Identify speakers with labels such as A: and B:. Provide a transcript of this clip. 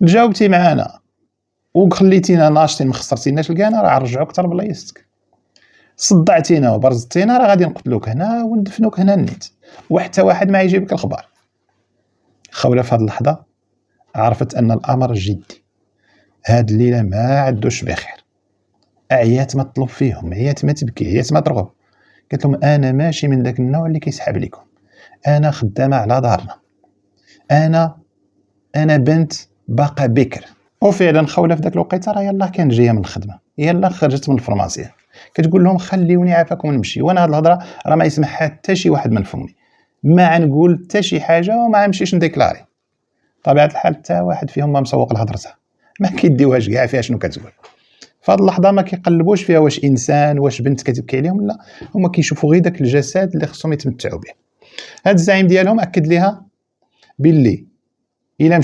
A: جاوبتي معانا وخليتينا ناشطين ما خسرتيناش الكانا، راه غنرجعوك حتى لبلايصتك. صدعتينا وبرزتينا، راه غادي نقتلوك هنا وندفنوك هنا النيت، وحتى واحد ما يجيبك الخبر. خولة في هذه اللحظة عرفت أن الأمر جدي، هاد الليلة ما عدوش بخير. عيات ما تطلب فيهم، عيات ما تبكي، عيات ما ترغب. قالت لهم أنا ماشي من داك النوع اللي كيسحب لكم، أنا خدامة على دارنا، أنا بنت باقا بكر. وفعلا خولة في داك الوقيته راه يلاه كانت جايه من الخدمه، يلاه خرجت من الفرماسيه، كتقول لهم خليوني عافاكم نمشي، وانا هاد الهضره راه ما يسمعها حتى شي واحد من فمي، ما غنقول حتى شي حاجه وما غنمشيش نديكلاري. طبيعه الحال حتى واحد فيهم ما مسوق لهضرتها، ما كيديوهاش كاع فيها شنو كتقول. فهاد اللحظه ما كيقلبوش فيها واش انسان واش بنت كتبكي عليهم، لا هما كيشوفوا غير داك الجسد اللي خصهم يتمتعوا به. هاد الزعيم ديالهم اكد ليها باللي الا